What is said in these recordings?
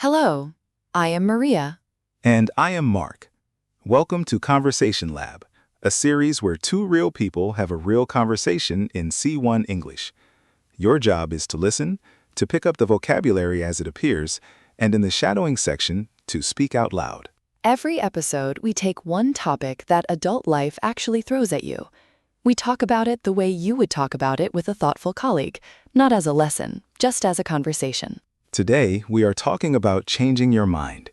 Hello, I am Maria. And I am Mark. Welcome to Conversation Lab, a series where two real people have a real conversation in C1 English. Your job is to listen, to pick up the vocabulary as it appears, and in the shadowing section, to speak out loud. Every episode, we take one topic that adult life actually throws at you. We talk about it the way you would talk about it with a thoughtful colleague, not as a lesson, just as a conversation. Today, we are talking about changing your mind.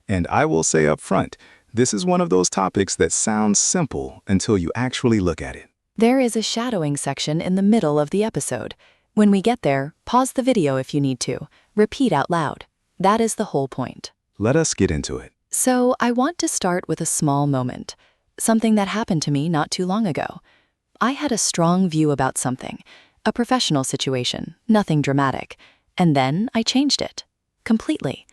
And I will say up front, this is one of those topics that sounds simple until you actually look at it. There is a shadowing section in the middle of the episode. When we get there, pause the video if you need to. Repeat out loud. That is the whole point. Let us get into it. So I want to start with a small moment, something that happened to me not too long ago. I had a strong view about something, a professional situation, nothing dramatic, and then I changed it, completely.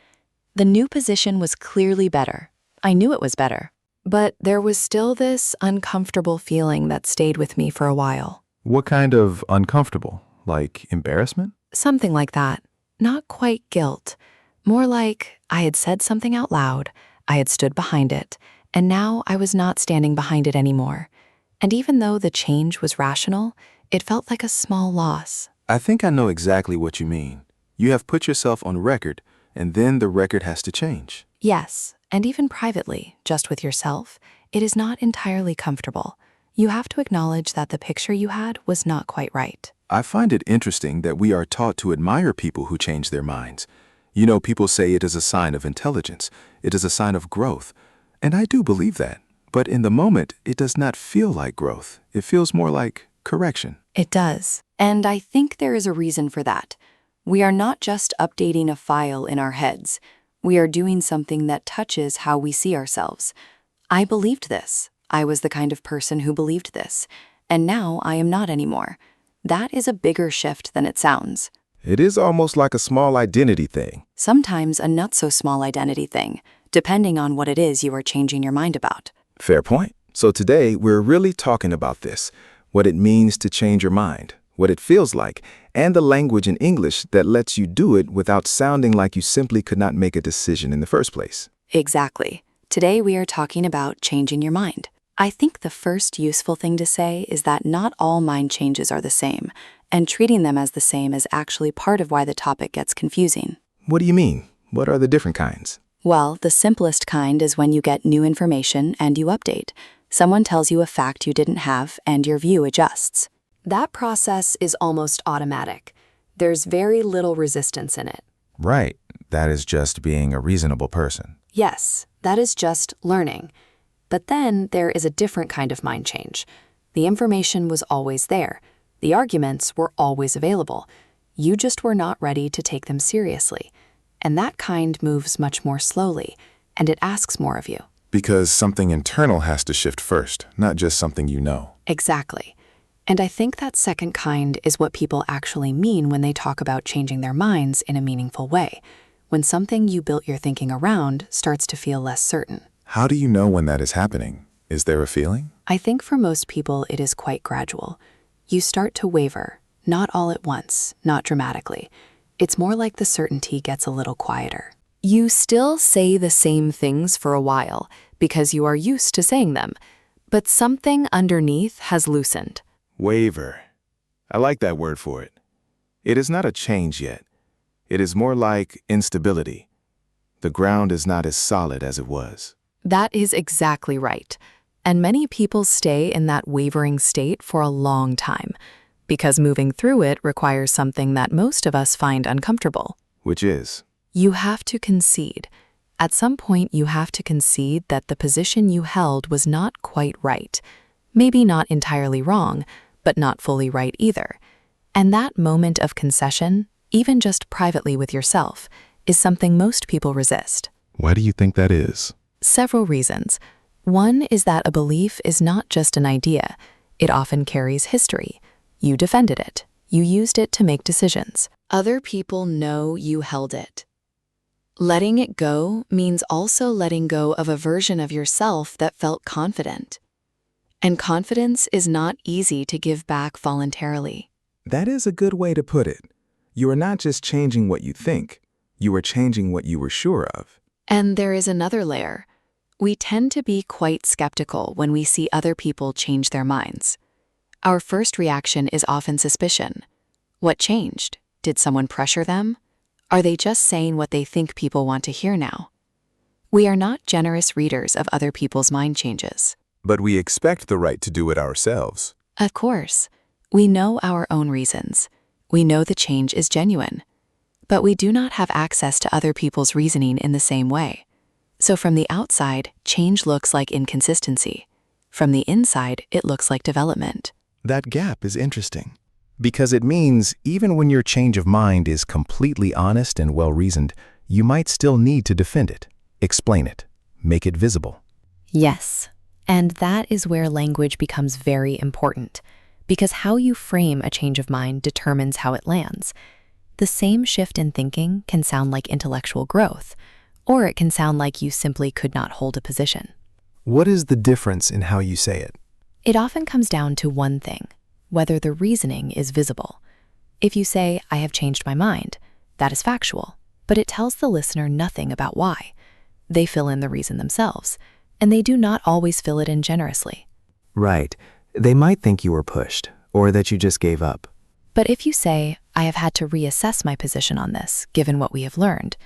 The new position was clearly better. I knew it was better. But there was still this uncomfortable feeling that stayed with me for a while. What kind of uncomfortable? Like embarrassment? Something like that. Not quite guilt. More like I had said something out loud, I had stood behind it, and now I was not standing behind it anymore. And even though the change was rational, it felt like a small loss. I think I know exactly what you mean. You have put yourself on record, and then the record has to change. Yes, and even privately, just with yourself, it is not entirely comfortable. You have to acknowledge that the picture you had was not quite right. I find it interesting that we are taught to admire people who change their minds. You know, people say it is a sign of intelligence. It is a sign of growth. And I do believe that. But in the moment, it does not feel like growth. It feels more like correction. It does. And I think there is a reason for that. We are not just updating a file in our heads. We are doing something that touches how we see ourselves. I believed this. I was the kind of person who believed this. And now I am not anymore. That is a bigger shift than it sounds. It is almost like a small identity thing. Sometimes a not-so-small identity thing, depending on what it is you are changing your mind about. Fair point. So today, we're really talking about this, what it means to change your mind, what it feels like, and the language in English that lets you do it without sounding like you simply could not make a decision in the first place. Exactly. Today we are talking about changing your mind. I think the first useful thing to say is that not all mind changes are the same, and treating them as the same is actually part of why the topic gets confusing. What do you mean? What are the different kinds? Well, the simplest kind is when you get new information and you update. Someone tells you a fact you didn't have and your view adjusts. That process is almost automatic. There's very little resistance in it. Right. That is just being a reasonable person. Yes, that is just learning. But then there is a different kind of mind change. The information was always there. The arguments were always available. You just were not ready to take them seriously. And that kind moves much more slowly, and it asks more of you. Because something internal has to shift first, not just something you know. Exactly. And I think that second kind is what people actually mean when they talk about changing their minds in a meaningful way, when something you built your thinking around starts to feel less certain. How do you know when that is happening? Is there a feeling? I think for most people it is quite gradual. You start to waver, not all at once, not dramatically. It's more like the certainty gets a little quieter. You still say the same things for a while because you are used to saying them, but something underneath has loosened. Waver. I like that word for it. It is not a change yet. It is more like instability. The ground is not as solid as it was. That is exactly right. And many people stay in that wavering state for a long time, because moving through it requires something that most of us find uncomfortable. Which is? You have to concede. At some point, you have to concede that the position you held was not quite right. Maybe not entirely wrong, but not fully right either. And that moment of concession, even just privately with yourself, is something most people resist. Why do you think that is? Several reasons. One is that a belief is not just an idea. It often carries history. You defended it. You used it to make decisions. Other people know you held it. Letting it go means also letting go of a version of yourself that felt confident. And confidence is not easy to give back voluntarily. That is a good way to put it. You are not just changing what you think. You are changing what you were sure of. And there is another layer. We tend to be quite skeptical when we see other people change their minds. Our first reaction is often suspicion. What changed? Did someone pressure them? Are they just saying what they think people want to hear now? We are not generous readers of other people's mind changes. But we expect the right to do it ourselves. Of course, we know our own reasons. We know the change is genuine. But we do not have access to other people's reasoning in the same way. So from the outside, change looks like inconsistency. From the inside, it looks like development. That gap is interesting, because it means even when your change of mind is completely honest and well-reasoned, you might still need to defend it, explain it, make it visible. Yes, and that is where language becomes very important, because how you frame a change of mind determines how it lands. The same shift in thinking can sound like intellectual growth, or it can sound like you simply could not hold a position. What is the difference in how you say it? It often comes down to one thing, whether the reasoning is visible. If you say, "I have changed my mind," that is factual, but it tells the listener nothing about why. They fill in the reason themselves, and they do not always fill it in generously. Right. They might think you were pushed, or that you just gave up. But if you say, "I have had to reassess my position on this, given what we have learned,"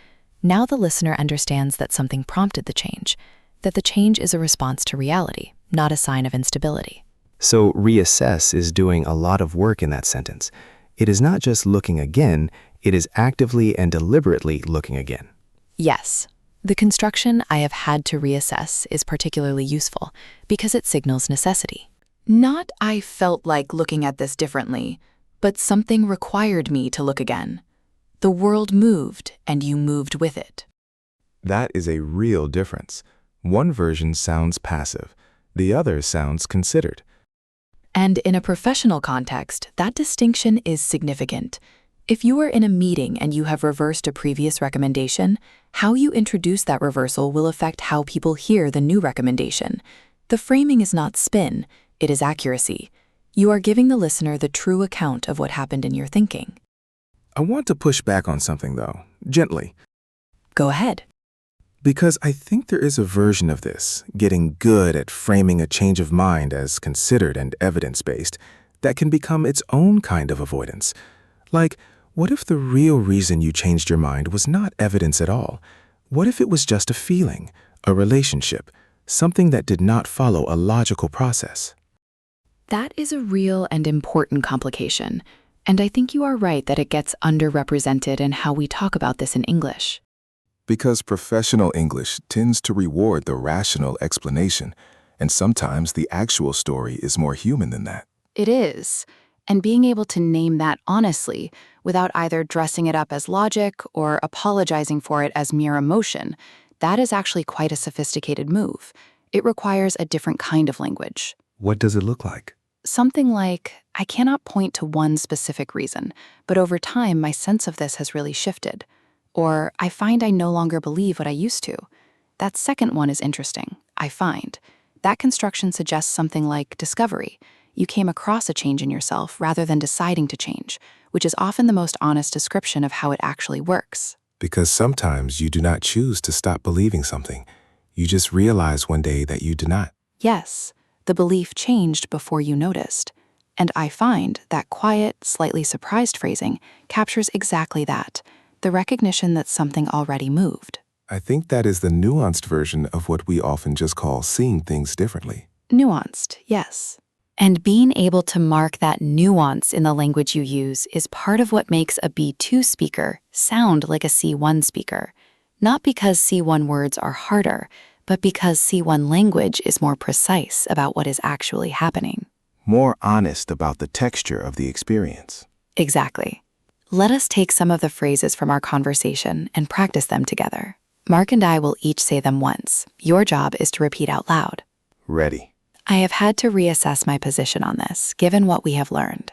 now the listener understands that something prompted the change, that the change is a response to reality, not a sign of instability. So reassess is doing a lot of work in that sentence. It is not just looking again, it is actively and deliberately looking again. Yes, the construction "I have had to reassess" is particularly useful because it signals necessity. Not "I felt like looking at this differently," but something required me to look again. The world moved, and you moved with it. That is a real difference. One version sounds passive, the other sounds considered. And in a professional context, that distinction is significant. If you are in a meeting and you have reversed a previous recommendation, how you introduce that reversal will affect how people hear the new recommendation. The framing is not spin, it is accuracy. You are giving the listener the true account of what happened in your thinking. I want to push back on something, though, gently. Go ahead. Because I think there is a version of this, getting good at framing a change of mind as considered and evidence-based, that can become its own kind of avoidance. Like, what if the real reason you changed your mind was not evidence at all? What if it was just a feeling, a relationship, something that did not follow a logical process? That is a real and important complication, and I think you are right that it gets underrepresented in how we talk about this in English. Because professional English tends to reward the rational explanation, and sometimes the actual story is more human than that. It is, and being able to name that honestly, without either dressing it up as logic or apologizing for it as mere emotion, that is actually quite a sophisticated move. It requires a different kind of language. What does it look like? Something like, "I cannot point to one specific reason, but over time my sense of this has really shifted." Or, "I find I no longer believe what I used to." That second one is interesting, "I find." That construction suggests something like discovery. You came across a change in yourself rather than deciding to change, which is often the most honest description of how it actually works. Because sometimes you do not choose to stop believing something. You just realize one day that you do not. Yes, the belief changed before you noticed. And "I find" that quiet, slightly surprised phrasing captures exactly that. The recognition that something already moved. I think that is the nuanced version of what we often just call seeing things differently. Nuanced, yes. And being able to mark that nuance in the language you use is part of what makes a B2 speaker sound like a C1 speaker. Not because C1 words are harder, but because C1 language is more precise about what is actually happening. More honest about the texture of the experience. Exactly. Let us take some of the phrases from our conversation and practice them together. Mark and I will each say them once. Your job is to repeat out loud. Ready. "I have had to reassess my position on this, given what we have learned."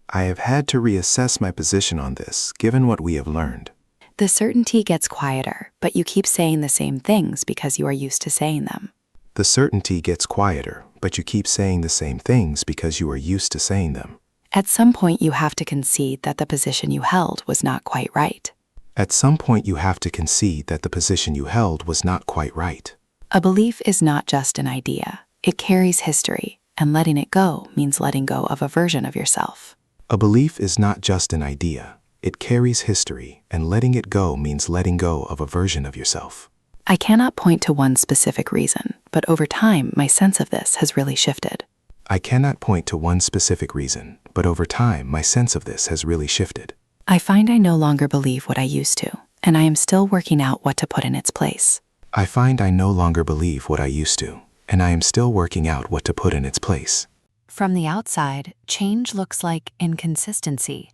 I have had to reassess my position on this, given what we have learned. The certainty gets quieter, but you keep saying the same things because you are used to saying them. The certainty gets quieter, but you keep saying the same things because you are used to saying them. At some point, you have to concede that the position you held was not quite right. At some point, you have to concede that the position you held was not quite right. A belief is not just an idea. It carries history, and letting it go means letting go of a version of yourself. A belief is not just an idea. It carries history, and letting it go means letting go of a version of yourself. I cannot point to one specific reason, but over time, my sense of this has really shifted. I cannot point to one specific reason, but over time, my sense of this has really shifted. I find I no longer believe what I used to, and I am still working out what to put in its place. I find I no longer believe what I used to, and I am still working out what to put in its place. From the outside, change looks like inconsistency.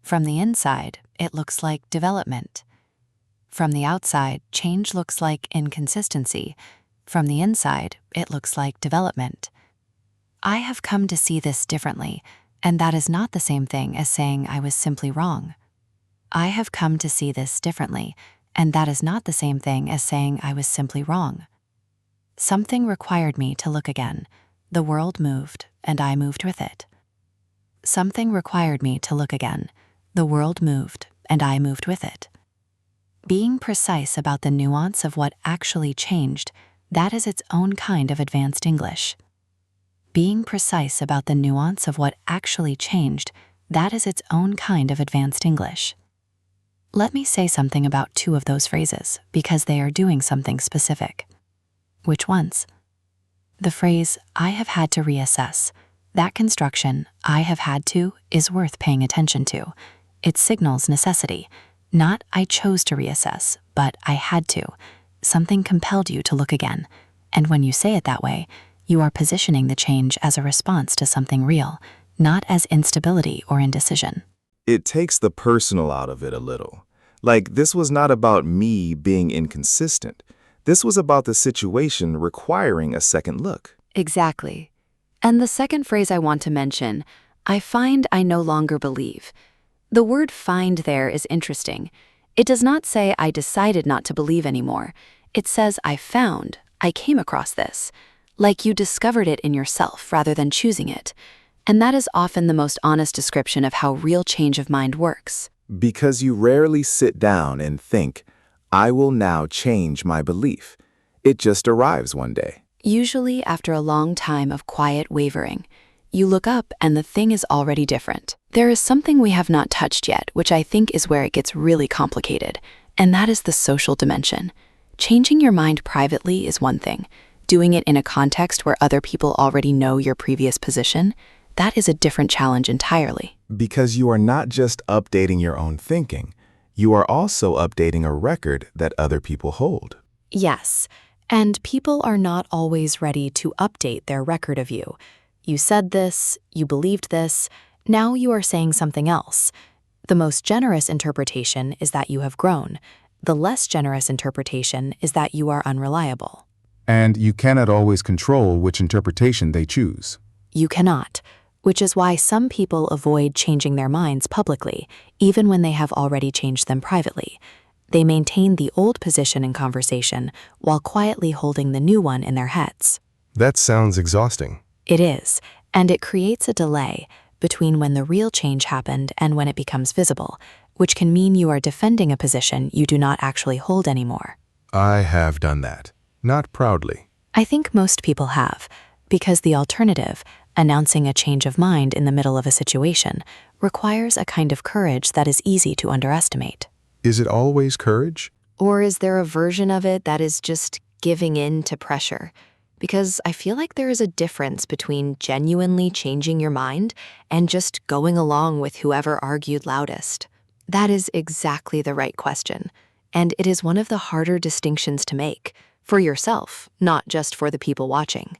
From the inside, it looks like development. From the outside, change looks like inconsistency. From the inside, it looks like development. I have come to see this differently, and that is not the same thing as saying I was simply wrong. I have come to see this differently, and that is not the same thing as saying I was simply wrong. Something required me to look again. The world moved, and I moved with it. Something required me to look again. The world moved, and I moved with it. Being precise about the nuance of what actually changed, that is its own kind of advanced English. Being precise about the nuance of what actually changed, that is its own kind of advanced English. Let me say something about two of those phrases, because they are doing something specific. Which ones? The phrase, I have had to reassess. That construction, I have had to, is worth paying attention to. It signals necessity. Not I chose to reassess, but I had to. Something compelled you to look again. And when you say it that way, you are positioning the change as a response to something real, not as instability or indecision. It takes the personal out of it a little. Like, this was not about me being inconsistent. This was about the situation requiring a second look. Exactly. And the second phrase I want to mention, I find I no longer believe. The word find there is interesting. It does not say I decided not to believe anymore. It says I found, I came across this. Like you discovered it in yourself rather than choosing it. And that is often the most honest description of how real change of mind works. Because you rarely sit down and think, I will now change my belief. It just arrives one day. Usually after a long time of quiet wavering. You look up and the thing is already different. There is something we have not touched yet, which I think is where it gets really complicated, and that is the social dimension. Changing your mind privately is one thing. Doing it in a context where other people already know your previous position, that is a different challenge entirely. Because you are not just updating your own thinking, you are also updating a record that other people hold. Yes, and people are not always ready to update their record of you. You said this, you believed this, now you are saying something else. The most generous interpretation is that you have grown. The less generous interpretation is that you are unreliable. And you cannot always control which interpretation they choose. You cannot, which is why some people avoid changing their minds publicly, even when they have already changed them privately. They maintain the old position in conversation while quietly holding the new one in their heads. That sounds exhausting. It is, and it creates a delay between when the real change happened and when it becomes visible, which can mean you are defending a position you do not actually hold anymore. I have done that. Not proudly. I think most people have, because the alternative, announcing a change of mind in the middle of a situation, requires a kind of courage that is easy to underestimate. Is it always courage? Or is there a version of it that is just giving in to pressure? Because I feel like there is a difference between genuinely changing your mind and just going along with whoever argued loudest. That is exactly the right question, and it is one of the harder distinctions to make. For yourself, not just for the people watching.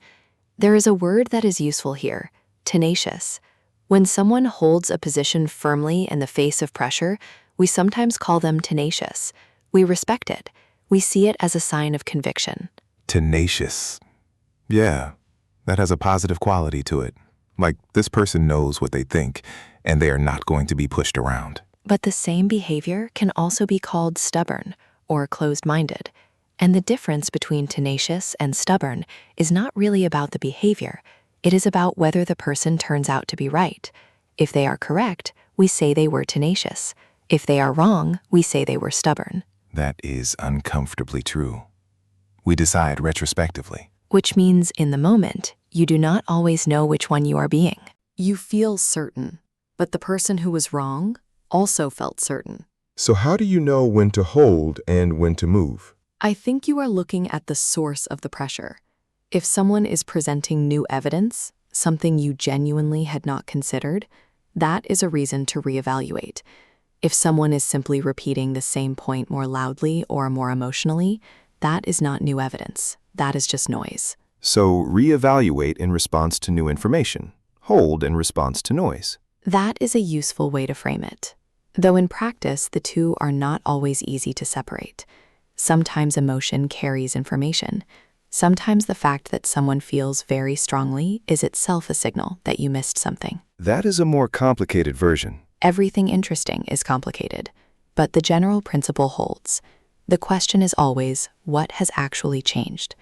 There is a word that is useful here, tenacious. When someone holds a position firmly in the face of pressure, we sometimes call them tenacious. We respect it. We see it as a sign of conviction. Tenacious. Yeah, that has a positive quality to it. Like this person knows what they think, and they are not going to be pushed around. But the same behavior can also be called stubborn or closed-minded. And the difference between tenacious and stubborn is not really about the behavior. It is about whether the person turns out to be right. If they are correct, we say they were tenacious. If they are wrong, we say they were stubborn, That is uncomfortably true. We decide retrospectively. which means in the moment, you do not always know which one you are being. You feel certain, but the person who was wrong also felt certain. So how do you know when to hold and when to move? I think you are looking at the source of the pressure. If someone is presenting new evidence, something you genuinely had not considered, that is a reason to reevaluate. If someone is simply repeating the same point more loudly or more emotionally, that is not new evidence. That is just noise. So reevaluate in response to new information. Hold in response to noise. That is a useful way to frame it. Though in practice, the two are not always easy to separate. Sometimes emotion carries information. Sometimes the fact that someone feels very strongly is itself a signal that you missed something. That is a more complicated version. Everything interesting is complicated, but the general principle holds. The question is always, what has actually changed?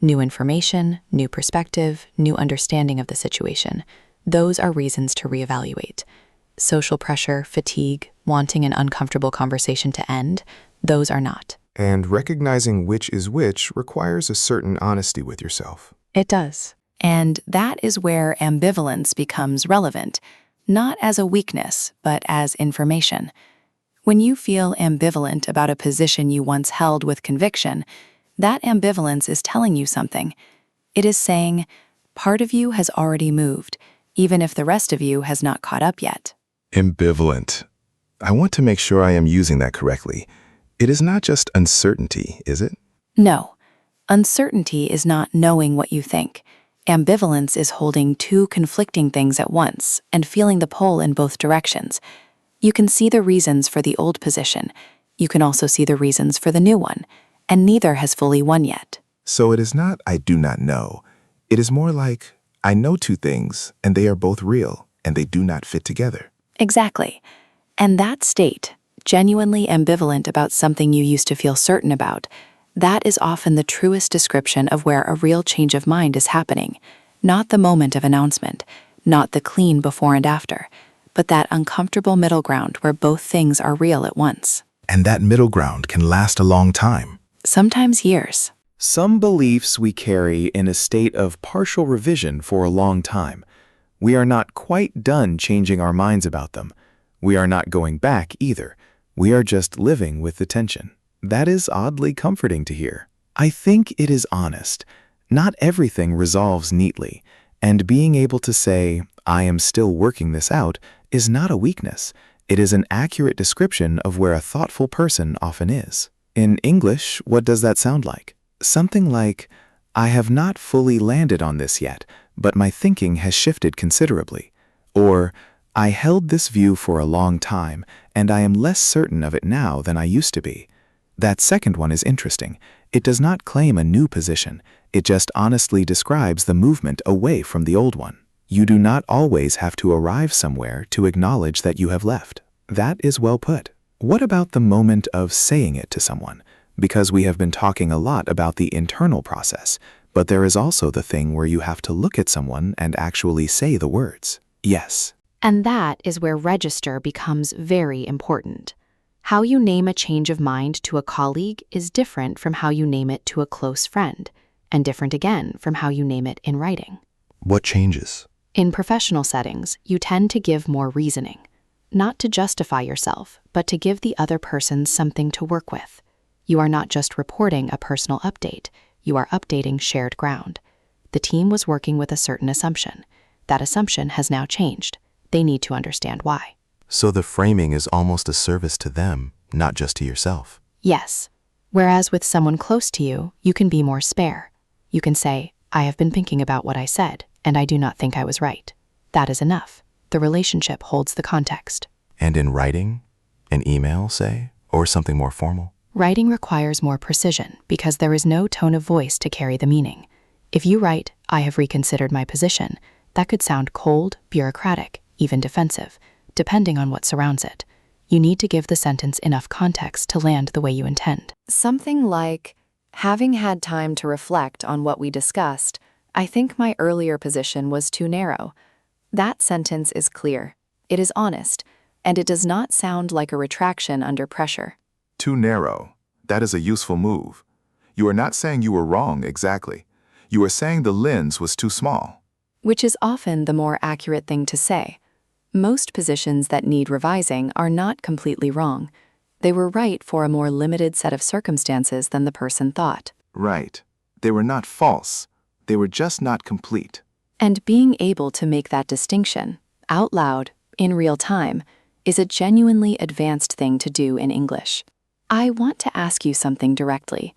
New information, new perspective, new understanding of the situation. Those are reasons to reevaluate. Social pressure, fatigue, wanting an uncomfortable conversation to end, those are not. And recognizing which is which requires a certain honesty with yourself. It does. And that is where ambivalence becomes relevant, not as a weakness, but as information. When you feel ambivalent about a position you once held with conviction, that ambivalence is telling you something. It is saying, part of you has already moved, even if the rest of you has not caught up yet. Ambivalent. I want to make sure I am using that correctly. It is not just uncertainty, is it? No. Uncertainty is not knowing what you think. Ambivalence is holding two conflicting things at once and feeling the pull in both directions. You can see the reasons for the old position. You can also see the reasons for the new one, and neither has fully won yet. So it is not I do not know. It is more like I know two things and they are both real and they do not fit together. Exactly. And that state, genuinely ambivalent about something you used to feel certain about, that is often the truest description of where a real change of mind is happening, not the moment of announcement, not the clean before and after, but that uncomfortable middle ground where both things are real at once. And that middle ground can last a long time. Sometimes years. Some beliefs we carry in a state of partial revision for a long time. We are not quite done changing our minds about them. We are not going back either. We are just living with the tension. That is oddly comforting to hear. I think it is honest. Not everything resolves neatly, and being able to say, I am still working this out, is not a weakness. It is an accurate description of where a thoughtful person often is. In English, what does that sound like? Something like, I have not fully landed on this yet, but my thinking has shifted considerably. Or, I held this view for a long time, and I am less certain of it now than I used to be. That second one is interesting. It does not claim a new position. It just honestly describes the movement away from the old one. You do not always have to arrive somewhere to acknowledge that you have left. That is well put. What about the moment of saying it to someone? Because we have been talking a lot about the internal process, but there is also the thing where you have to look at someone and actually say the words. Yes. And that is where register becomes very important. How you name a change of mind to a colleague is different from how you name it to a close friend, and different again from how you name it in writing. What changes? In professional settings, you tend to give more reasoning, not to justify yourself, but to give the other person something to work with. You are not just reporting a personal update, you are updating shared ground. The team was working with a certain assumption. That assumption has now changed. They need to understand why. So the framing is almost a service to them, not just to yourself. Yes. Whereas with someone close to you, you can be more spare. You can say, I have been thinking about what I said, and I do not think I was right. That is enough. The relationship holds the context. And in writing, an email, say, or something more formal? Writing requires more precision because there is no tone of voice to carry the meaning. If you write, I have reconsidered my position, that could sound cold, bureaucratic, even defensive, depending on what surrounds it. You need to give the sentence enough context to land the way you intend. Something like, having had time to reflect on what we discussed, I think my earlier position was too narrow. That sentence is clear. It is honest. and it does not sound like a retraction under pressure. Too narrow. That is a useful move. You are not saying you were wrong exactly. You are saying the lens was too small. Which is often the more accurate thing to say. Most positions that need revising are not completely wrong. They were right for a more limited set of circumstances than the person thought. Right. They were not false. They were just not complete. And being able to make that distinction, out loud, in real time, is a genuinely advanced thing to do in English. I want to ask you something directly.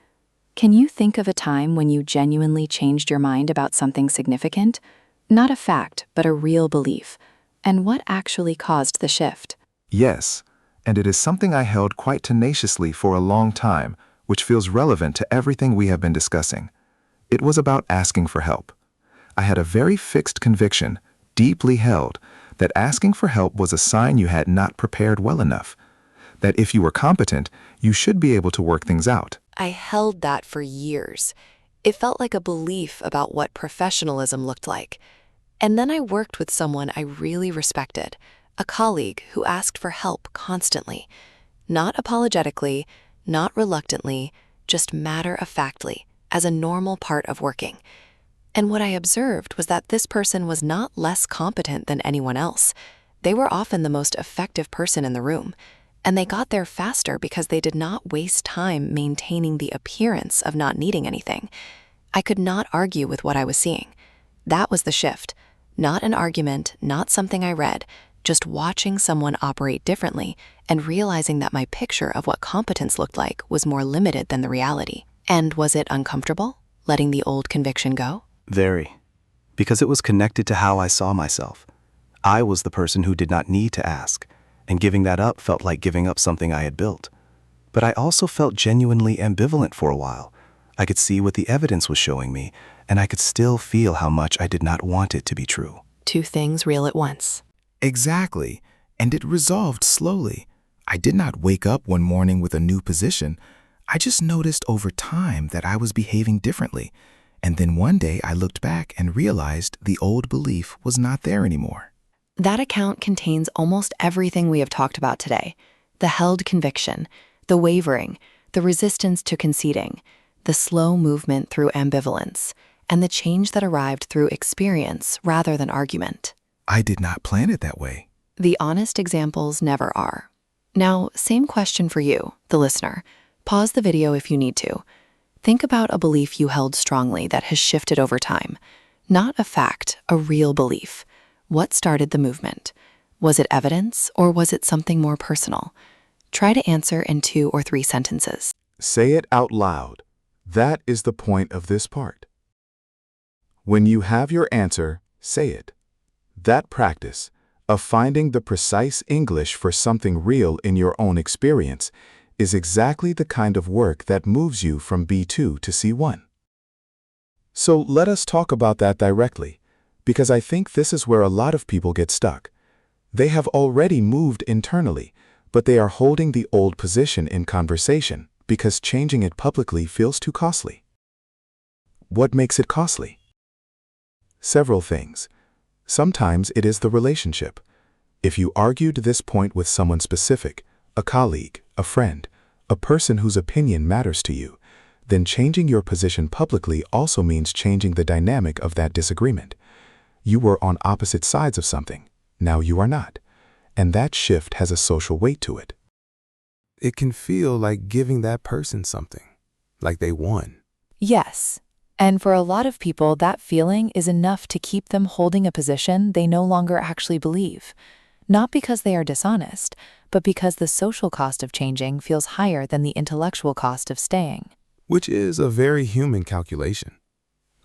Can you think of a time when you genuinely changed your mind about something significant? Not a fact, but a real belief. And what actually caused the shift? Yes, and it is something I held quite tenaciously for a long time, which feels relevant to everything we have been discussing. It was about asking for help. I had a very fixed conviction, deeply held, that asking for help was a sign you had not prepared well enough. That if you were competent, you should be able to work things out. I held that for years. It felt like a belief about what professionalism looked like. And then I worked with someone I really respected, a colleague who asked for help constantly. Not apologetically, not reluctantly, just matter-of-factly, as a normal part of working. And what I observed was that this person was not less competent than anyone else. They were often the most effective person in the room, and they got there faster because they did not waste time maintaining the appearance of not needing anything. I could not argue with what I was seeing. That was the shift. Not an argument, not something I read, just watching someone operate differently and realizing that my picture of what competence looked like was more limited than the reality. And was it uncomfortable, letting the old conviction go? Very. Because it was connected to how I saw myself. I was the person who did not need to ask, and giving that up felt like giving up something I had built. But I also felt genuinely ambivalent for a while. I could see what the evidence was showing me, and I could still feel how much I did not want it to be true. Two things real at once. Exactly. And it resolved slowly. I did not wake up one morning with a new position. I just noticed over time that I was behaving differently. And then one day I looked back and realized the old belief was not there anymore. That account contains almost everything we have talked about today. The held conviction, the wavering, the resistance to conceding, the slow movement through ambivalence, and the change that arrived through experience rather than argument. I did not plan it that way. The honest examples never are. Now, same question for you, the listener. Pause the video if you need to. Think about a belief you held strongly that has shifted over time. Not a fact, a real belief. What started the movement? Was it evidence, or was it something more personal? Try to answer in 2 or 3 sentences. Say it out loud. That is the point of this part. When you have your answer, say it. That practice of finding the precise English for something real in your own experience is exactly the kind of work that moves you from B2 to C1. So let us talk about that directly, because I think this is where a lot of people get stuck. They have already moved internally, but they are holding the old position in conversation because changing it publicly feels too costly. What makes it costly? Several things. Sometimes it is the relationship. If you argued this point with someone specific, a colleague, a friend, a person whose opinion matters to you, then changing your position publicly also means changing the dynamic of that disagreement. You were on opposite sides of something. Now you are not. And that shift has a social weight to it. It can feel like giving that person something, like they won. Yes. And for a lot of people, that feeling is enough to keep them holding a position they no longer actually believe. Not because they are dishonest, but because the social cost of changing feels higher than the intellectual cost of staying. Which is a very human calculation.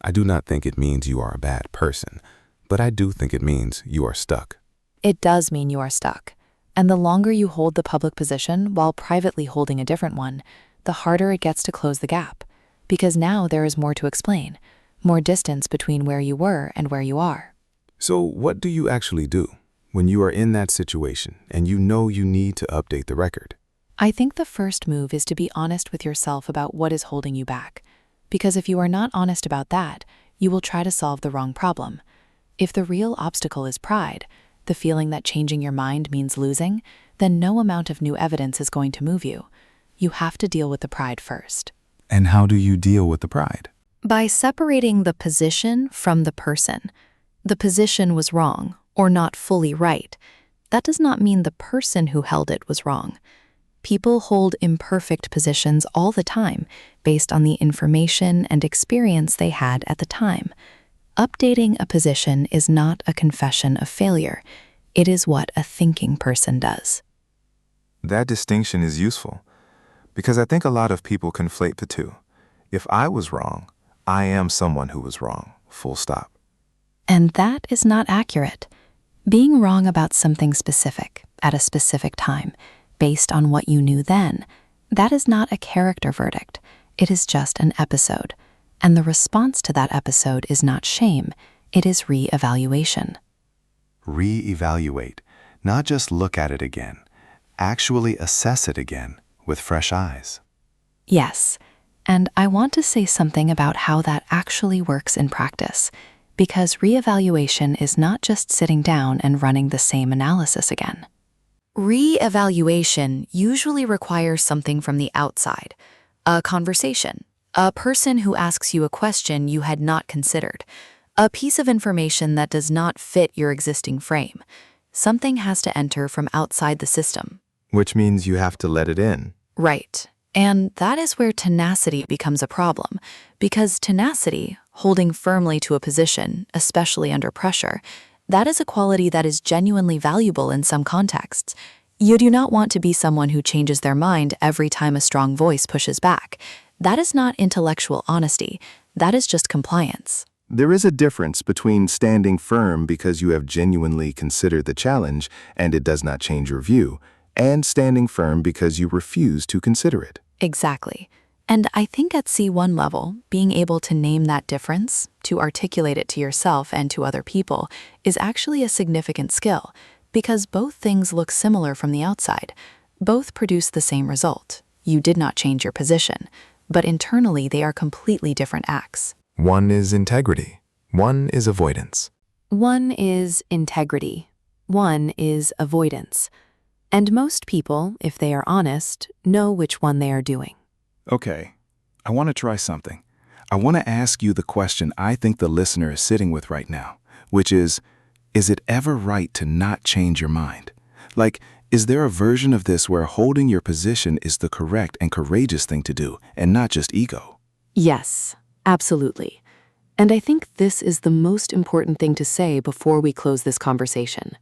I do not think it means you are a bad person, but I do think it means you are stuck. It does mean you are stuck. And the longer you hold the public position while privately holding a different one, the harder it gets to close the gap. Because now there is more to explain, more distance between where you were and where you are. So what do you actually do when you are in that situation and you know you need to update the record? I think the first move is to be honest with yourself about what is holding you back. Because if you are not honest about that, you will try to solve the wrong problem. If the real obstacle is pride, the feeling that changing your mind means losing, then no amount of new evidence is going to move you. You have to deal with the pride first. And how do you deal with the pride? By separating the position from the person. The position was wrong, or not fully right. That does not mean the person who held it was wrong. People hold imperfect positions all the time based on the information and experience they had at the time. Updating a position is not a confession of failure. It is what a thinking person does. That distinction is useful because I think a lot of people conflate the two. If I was wrong, I am someone who was wrong, full stop. And that is not accurate. Being wrong about something specific at a specific time, based on what you knew then, that is not a character verdict. It is just an episode. And the response to that episode is not shame, it is re-evaluation. Re-evaluate, not just look at it again, actually assess it again with fresh eyes. Yes, and I want to say something about how that actually works in practice, because re-evaluation is not just sitting down and running the same analysis again. Re-evaluation usually requires something from the outside, a conversation, a person who asks you a question you had not considered, a piece of information that does not fit your existing frame. Something has to enter from outside the system. Which means you have to let it in. Right. And that is where tenacity becomes a problem, because tenacity, holding firmly to a position, especially under pressure, that is a quality that is genuinely valuable in some contexts. You do not want to be someone who changes their mind every time a strong voice pushes back. That is not intellectual honesty. That is just compliance. There is a difference between standing firm because you have genuinely considered the challenge and it does not change your view, and standing firm because you refuse to consider it. Exactly. And I think at C1 level, being able to name that difference, to articulate it to yourself and to other people, is actually a significant skill, because both things look similar from the outside. Both produce the same result. You did not change your position, but internally they are completely different acts. One is integrity. One is avoidance. One is integrity. One is avoidance. And most people, if they are honest, know which one they are doing. Okay, I want to try something. I want to ask you the question I think the listener is sitting with right now, which is it ever right to not change your mind? Like, is there a version of this where holding your position is the correct and courageous thing to do, and not just ego? Yes, absolutely. And I think this is the most important thing to say before we close this conversation.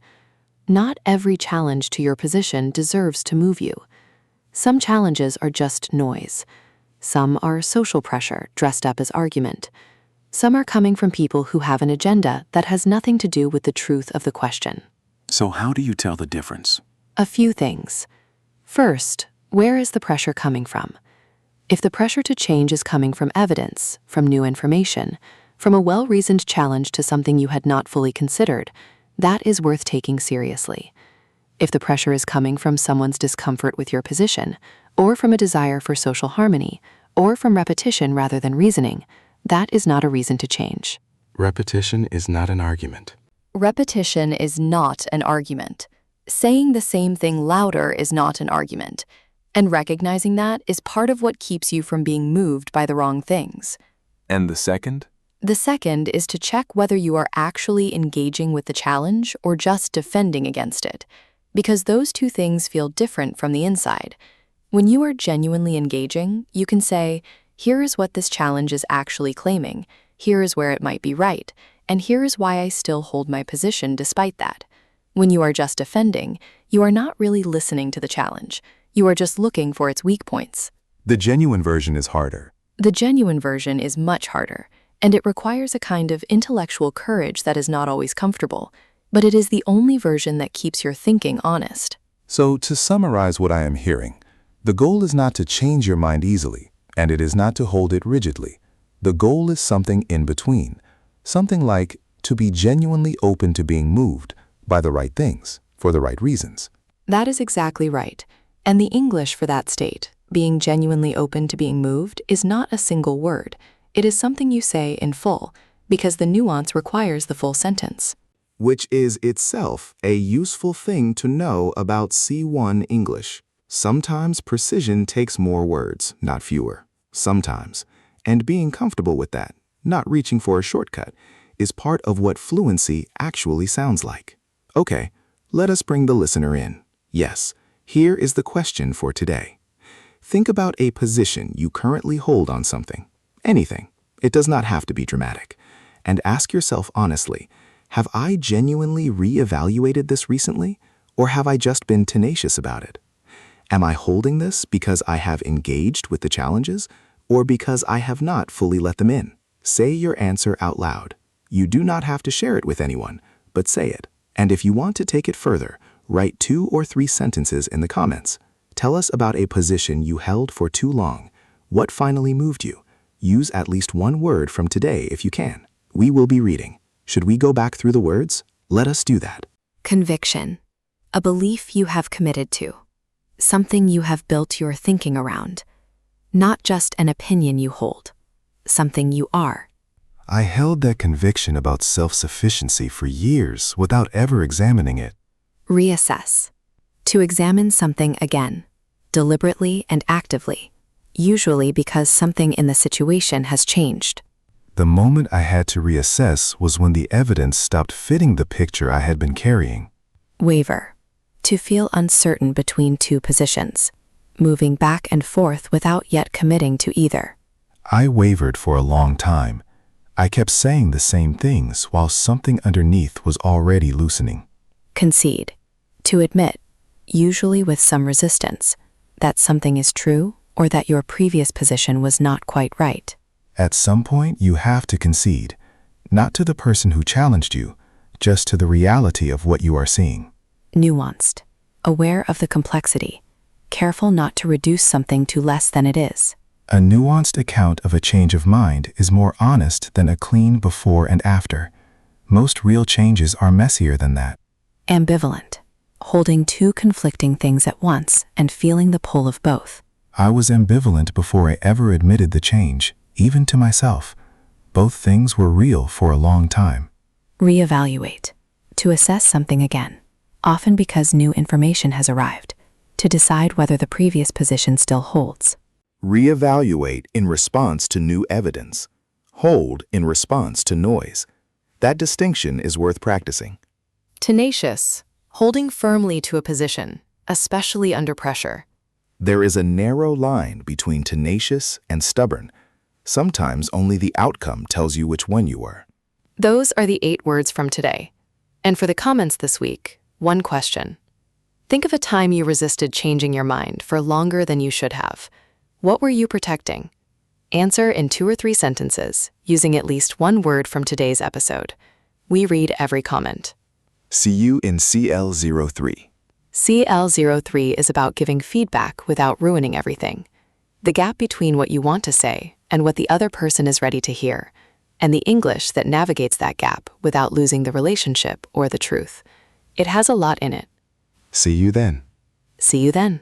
Not every challenge to your position deserves to move you. Some challenges are just noise. Some are social pressure dressed up as argument. Some are coming from people who have an agenda that has nothing to do with the truth of the question. So how do you tell the difference? A few things. First, where is the pressure coming from? If the pressure to change is coming from evidence, from new information, from a well-reasoned challenge to something you had not fully considered, that is worth taking seriously. If the pressure is coming from someone's discomfort with your position, or from a desire for social harmony, or from repetition rather than reasoning, that is not a reason to change. Repetition is not an argument. Repetition is not an argument. Saying the same thing louder is not an argument. And recognizing that is part of what keeps you from being moved by the wrong things. And the second? The second is to check whether you are actually engaging with the challenge or just defending against it, because those two things feel different from the inside. When you are genuinely engaging, you can say, here is what this challenge is actually claiming, here is where it might be right, and here is why I still hold my position despite that. When you are just defending, you are not really listening to the challenge. You are just looking for its weak points. The genuine version is harder. The genuine version is much harder, and it requires a kind of intellectual courage that is not always comfortable, but it is the only version that keeps your thinking honest. So, to summarize what I am hearing, the goal is not to change your mind easily, and it is not to hold it rigidly. The goal is something in between, something like to be genuinely open to being moved by the right things, for the right reasons. That is exactly right. And the English for that state, being genuinely open to being moved, is not a single word. It is something you say in full, because the nuance requires the full sentence. which is itself a useful thing to know about C1 English. Sometimes precision takes more words, not fewer. Sometimes. And being comfortable with that, not reaching for a shortcut, is part of what fluency actually sounds like. Okay, let us bring the listener in. Yes, here is the question for today. Think about a position you currently hold on something. Anything. It does not have to be dramatic. And ask yourself honestly, have I genuinely reevaluated this recently, or have I just been tenacious about it? Am I holding this because I have engaged with the challenges, or because I have not fully let them in? Say your answer out loud. You do not have to share it with anyone, but say it. And if you want to take it further, write 2 or 3 sentences in the comments. Tell us about a position you held for too long. What finally moved you? Use at least one word from today if you can. We will be reading. Should we go back through the words? Let us do that. Conviction. A belief you have committed to. Something you have built your thinking around. Not just an opinion you hold. Something you are. I held that conviction about self-sufficiency for years without ever examining it. Reassess. To examine something again, deliberately and actively, usually because something in the situation has changed. The moment I had to reassess was when the evidence stopped fitting the picture I had been carrying. Waver. To feel uncertain between 2 positions, moving back and forth without yet committing to either. I wavered for a long time. I kept saying the same things while something underneath was already loosening. Concede. To admit, usually with some resistance, that something is true or that your previous position was not quite right. At some point, you have to concede, not to the person who challenged you, just to the reality of what you are seeing. Nuanced. Aware of the complexity. Careful not to reduce something to less than it is. A nuanced account of a change of mind is more honest than a clean before and after. Most real changes are messier than that. Ambivalent. Holding 2 conflicting things at once and feeling the pull of both. I was ambivalent before I ever admitted the change, even to myself. Both things were real for a long time. Reevaluate. To assess something again, often because new information has arrived, to decide whether the previous position still holds. Reevaluate in response to new evidence. Hold in response to noise. That distinction is worth practicing. Tenacious. Holding firmly to a position, especially under pressure. There is a narrow line between tenacious and stubborn. Sometimes only the outcome tells you which one you are. Those are the 8 words from today. And for the comments this week, one question. Think of a time you resisted changing your mind for longer than you should have. What were you protecting? Answer in 2 or 3 sentences, using at least one word from today's episode. We read every comment. See you in CL03. CL03 is about giving feedback without ruining everything. The gap between what you want to say and what the other person is ready to hear, and the English that navigates that gap without losing the relationship or the truth. It has a lot in it. See you then. See you then.